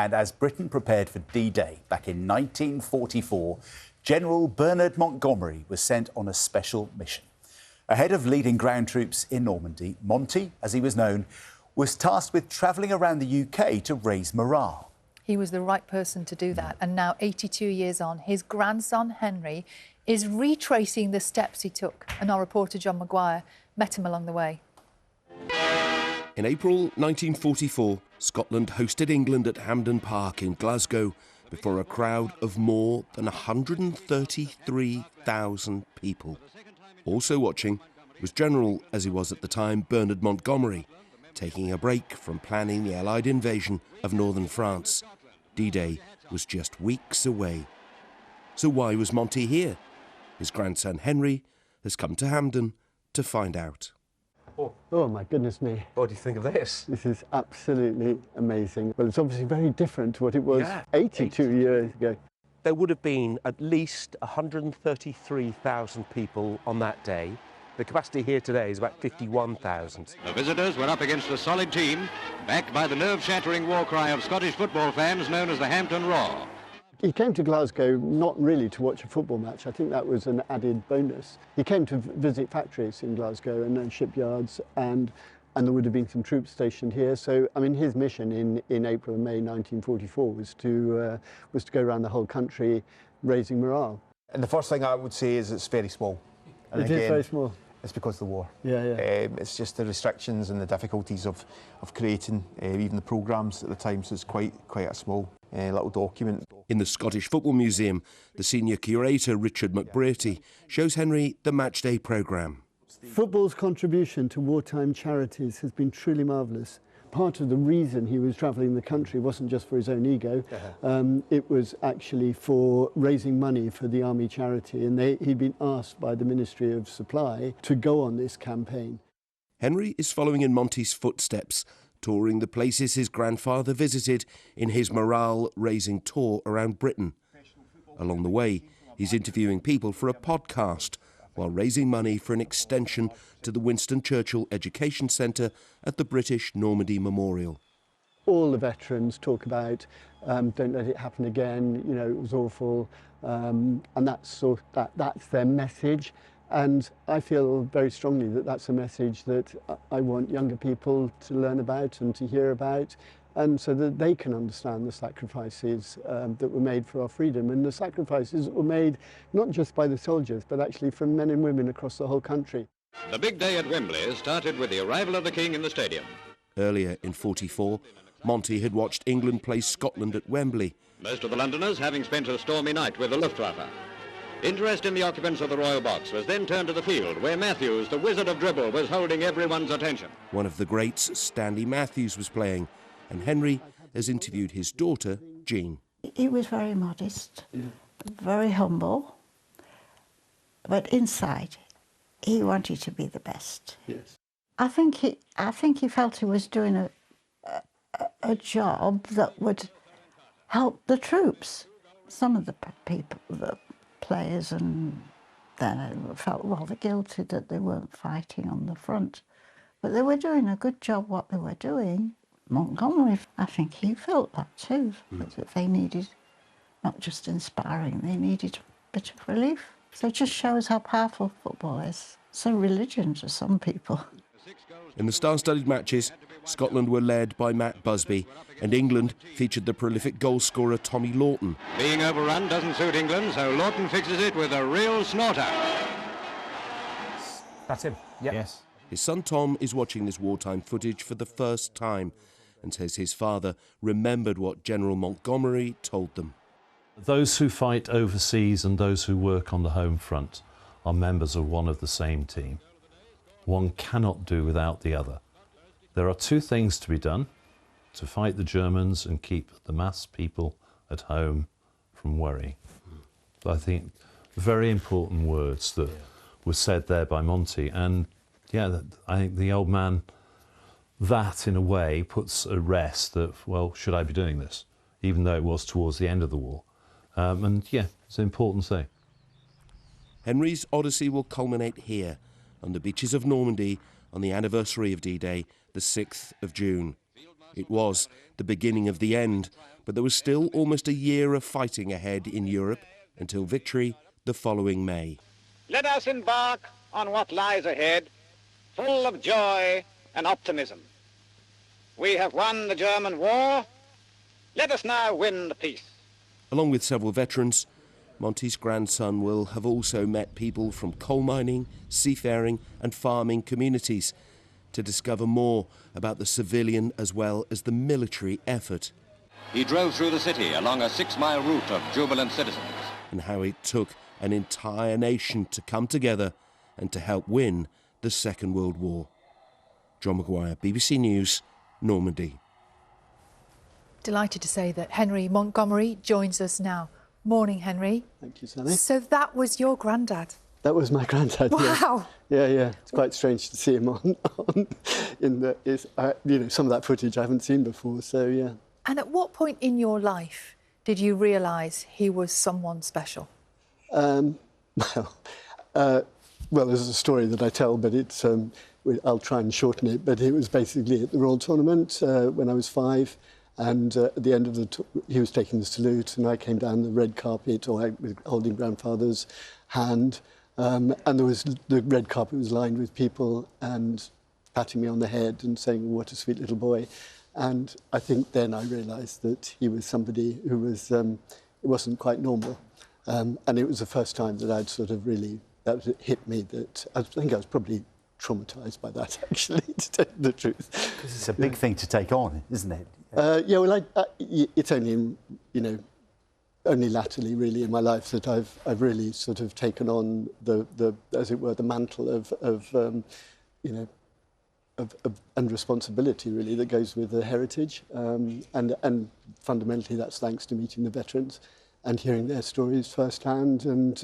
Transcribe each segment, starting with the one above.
And as Britain prepared for D-Day back in 1944, General Bernard Montgomery was sent on a special mission. Ahead of leading ground troops in Normandy, Monty, as he was known, was tasked with travelling around the UK to raise morale. He was the right person to do that. And now, 82 years on, his grandson, Henry, is retracing the steps he took. And our reporter, John Maguire, met him along the way. In April 1944, Scotland hosted England at Hampden Park in Glasgow before a crowd of more than 133,000 people. Also watching was General, as he was at the time, Bernard Montgomery, taking a break from planning the Allied invasion of northern France. D-Day was just weeks away. So why was Monty here? His grandson Henry has come to Hampden to find out. Oh my goodness me. What do you think of this? This is absolutely amazing. Well, it's obviously very different to what it was 82 years ago. There would have been at least 133,000 people on that day. The capacity here today is about 51,000. The visitors were up against a solid team, backed by the nerve-shattering war cry of Scottish football fans known as the Hampden Roar. He came to Glasgow not really to watch a football match. I think that was an added bonus. He came to visit factories in Glasgow and shipyards, and there would have been some troops stationed here. So, I mean, his mission in April and May 1944 was to go around the whole country raising morale. And the first thing I would say is it's very small. And it is very small. It's because of the war. Yeah. It's just the restrictions and the difficulties of creating even the programmes at the time, so it's quite a small little document. In the Scottish Football Museum, the senior curator, Richard McBrearty, shows Henry the matchday programme. Football's contribution to wartime charities has been truly marvellous. Part of the reason he was travelling the country wasn't just for his own ego, it was actually for raising money for the army charity, and he'd been asked by the Ministry of Supply to go on this campaign. Henry is following in Monty's footsteps, touring the places his grandfather visited in his morale-raising tour around Britain. Along the way, he's interviewing people for a podcast while raising money for an extension to the Winston Churchill Education Centre at the British Normandy Memorial. All the veterans talk about don't let it happen again, you know, it was awful, and that's their message. And I feel very strongly that that's a message that I want younger people to learn about and to hear about, and so that they can understand the sacrifices that were made for our freedom, and the sacrifices that were made not just by the soldiers, but actually from men and women across the whole country. The big day at Wembley started with the arrival of the King in the stadium. Earlier in '44, Monty had watched England play Scotland at Wembley. Most of the Londoners having spent a stormy night with the Luftwaffe. Interest in the occupants of the Royal Box was then turned to the field, where Matthews, the wizard of dribble, was holding everyone's attention. One of the greats, Stanley Matthews, was playing, and Henry has interviewed his daughter, Jean. He was very modest, very humble, but inside, he wanted to be the best. Yes. I think he felt he was doing a job that would help the troops. Some of the people, the players, and then felt rather guilty that they weren't fighting on the front, but they were doing a good job what they were doing. Montgomery, I think he felt that too, that they needed not just inspiring, they needed a bit of relief. So it just shows how powerful football is. It's a religion to some people. In the star-studded matches, Scotland were led by Matt Busby, and England featured the prolific goal-scorer Tommy Lawton. Being overrun doesn't suit England, so Lawton fixes it with a real snorter. That's him. Yep. Yes. His son Tom is watching this wartime footage for the first time and says his father remembered what General Montgomery told them. Those who fight overseas and those who work on the home front are members of one of the same team. One cannot do without the other. There are two things to be done: to fight the Germans and keep the mass people at home from worrying. I think very important words that were said there by Monty, and yeah, I think the old man, that in a way puts at rest that, well, should I be doing this? Even though it was towards the end of the war. And yeah, it's an important thing. Henry's odyssey will culminate here, on the beaches of Normandy, on the anniversary of D-Day, the 6th of June. It was the beginning of the end, but there was still almost a year of fighting ahead in Europe until victory the following May. Let us embark on what lies ahead, full of joy and optimism. We have won the German war. Let us now win the peace. Along with several veterans, Monty's grandson will have also met people from coal mining, seafaring and farming communities to discover more about the civilian as well as the military effort. He drove through the city along a 6-mile route of jubilant citizens. And how it took an entire nation to come together and to help win the Second World War. John Maguire, BBC News, Normandy. Delighted to say that Henry Montgomery joins us now. Morning, Henry. Thank you, Sally. So that was your granddad? That was my granddad. Wow. Yeah. It's quite strange to see him on in the some of that footage I haven't seen before. So yeah. And at what point in your life did you realise he was someone special? Well, there's a story that I tell, but it's I'll try and shorten it. But it was basically at the Royal Tournament when I was 5. And at the end of he was taking the salute, and I came down the red carpet, holding grandfather's hand, and the red carpet was lined with people and patting me on the head and saying, "What a sweet little boy." And I think then I realised that he was somebody who was it wasn't quite normal, and it was the first time that I'd sort of really that hit me. That I think I was probably traumatised by that, actually, to tell you the truth. Because it's a big thing to take on, isn't it? It's only only latterly, really, in my life that I've really sort of taken on the as it were, the mantle and responsibility, really, that goes with the heritage, and fundamentally that's thanks to meeting the veterans and hearing their stories firsthand, and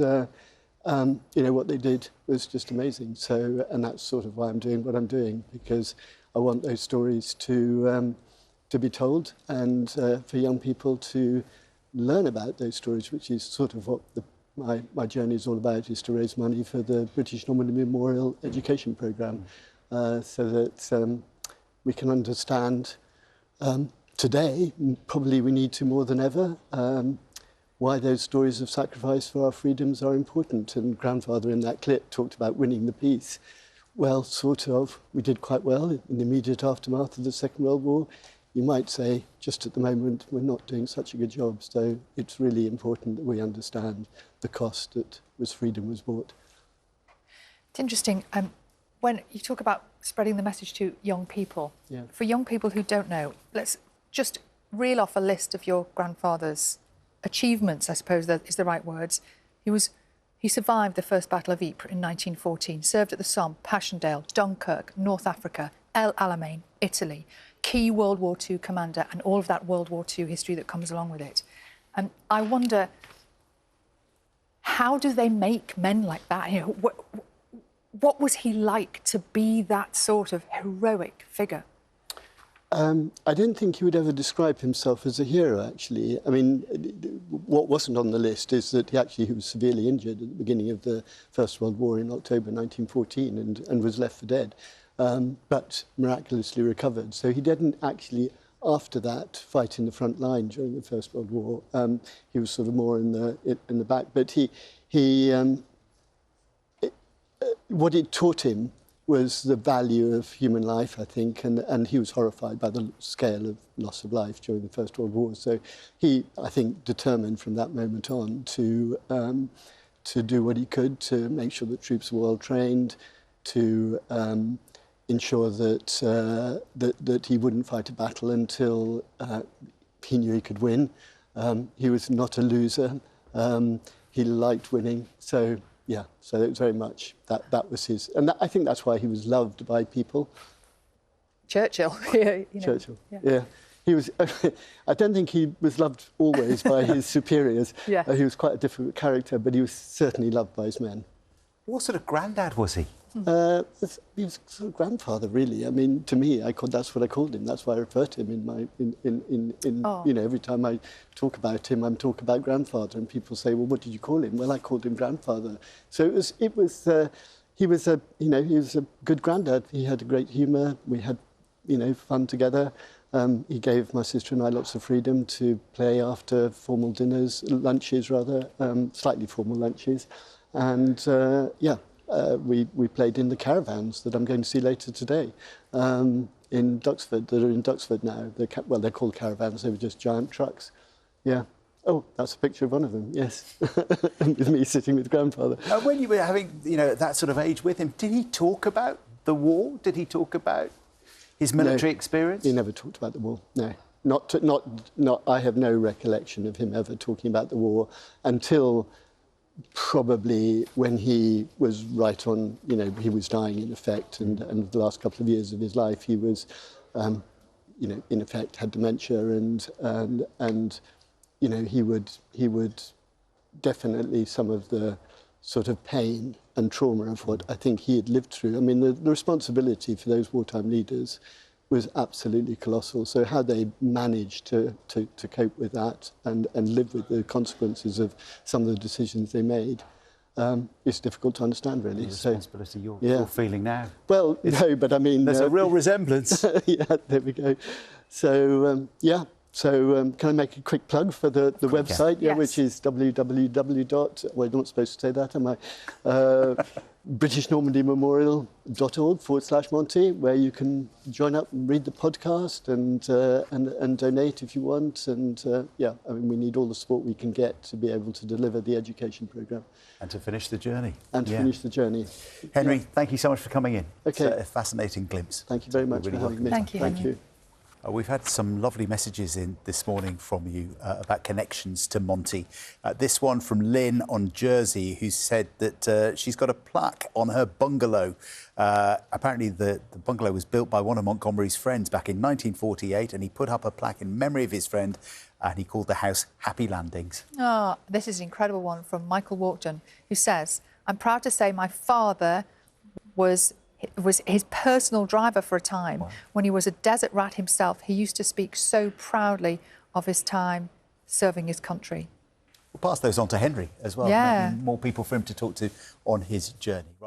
what they did was just amazing. So, and that's sort of why I'm doing what I'm doing, because I want those stories to be told, and for young people to learn about those stories, which is sort of what my journey is all about, is to raise money for the British Normandy Memorial Education Programme, so that we can understand today, probably we need to more than ever, why those stories of sacrifice for our freedoms are important. And grandfather in that clip talked about winning the peace. Well, sort of. We did quite well in the immediate aftermath of the Second World War. You might say, just at the moment, we're not doing such a good job. So it's really important that we understand the cost that freedom was bought. It's interesting. When you talk about spreading the message to young people, for young people who don't know, let's just reel off a list of your grandfather's achievements, I suppose that is the right words. He survived the First Battle of Ypres in 1914, served at the Somme, Passchendaele, Dunkirk, North Africa, El Alamein, Italy, key World War II commander, and all of that World War II history that comes along with it. And I wonder, how do they make men like that? What was he like to be that sort of heroic figure? I don't think he would ever describe himself as a hero, actually. I mean, what wasn't on the list is that he was severely injured at the beginning of the First World War in October 1914 and was left for dead, but miraculously recovered. So he didn't actually, after that, fight in the front line during the First World War. He was sort of more in the back. But what it taught him was the value of human life, I think, and he was horrified by the scale of loss of life during the First World War. So he, I think, determined from that moment on to do what he could to make sure that troops were well trained, to ensure that that he wouldn't fight a battle until he knew he could win. He was not a loser. He liked winning. So. Yeah, so it was very much that was his, and I think that's why he was loved by people. Churchill, Churchill, yeah. He was. I don't think he was loved always by his superiors. Yeah. He was quite a difficult character, but he was certainly loved by his men. What sort of granddad was he? He was sort of grandfather, really. I mean, to me, that's what I called him. That's why I refer to him in my every time I talk about him, I'm talking about grandfather, and people say, "Well, what did you call him?" Well, I called him grandfather. So he was a good granddad. He had a great humour. We had fun together. He gave my sister and I lots of freedom to play after formal dinners, lunches rather, slightly formal lunches. And we played in the caravans that I'm going to see later today in Duxford, that are in Duxford now. Well, they're called caravans, they were just giant trucks. Yeah. Oh, that's a picture of one of them, yes. With me sitting with grandfather. When you were having, that sort of age with him, did he talk about the war? Did he talk about his military experience? He never talked about the war, no. Not. I have no recollection of him ever talking about the war until probably when he was right on, he was dying in effect, and the last couple of years of his life he was, in effect had dementia, and he would definitely, some of the sort of pain and trauma of what I think he had lived through. I mean, the responsibility for those wartime leaders was absolutely colossal. So how they managed to cope with that and live with the consequences of some of the decisions they made is difficult to understand, really. The responsibility you're feeling now. Well, no, but I mean... There's a real resemblance. Yeah, there we go. So, So can I make a quick plug for the website, yes. Which is www. Well, I'm not supposed to say that, am I? BritishNormandyMemorial.org/Monty, where you can join up and read the podcast and donate if you want. And we need all the support we can get to be able to deliver the education programme. And to finish the journey. Finish the journey. Henry, thank you so much for coming in. Okay. It's a fascinating glimpse. Thank you very much for having me. Thank you, Henry. Thank you. We've had some lovely messages in this morning from you about connections to Monty. This one from Lynn on Jersey, who said that she's got a plaque on her bungalow. Apparently the bungalow was built by one of Montgomery's friends back in 1948, and he put up a plaque in memory of his friend, and he called the house Happy Landings. Oh, this is an incredible one from Michael Walkden, who says, "I'm proud to say my father was his personal driver for a time. Wow. When he was a desert rat himself, he used to speak so proudly of his time serving his country." We'll pass those on to Henry as well. Yeah. Maybe more people for him to talk to on his journey. Right.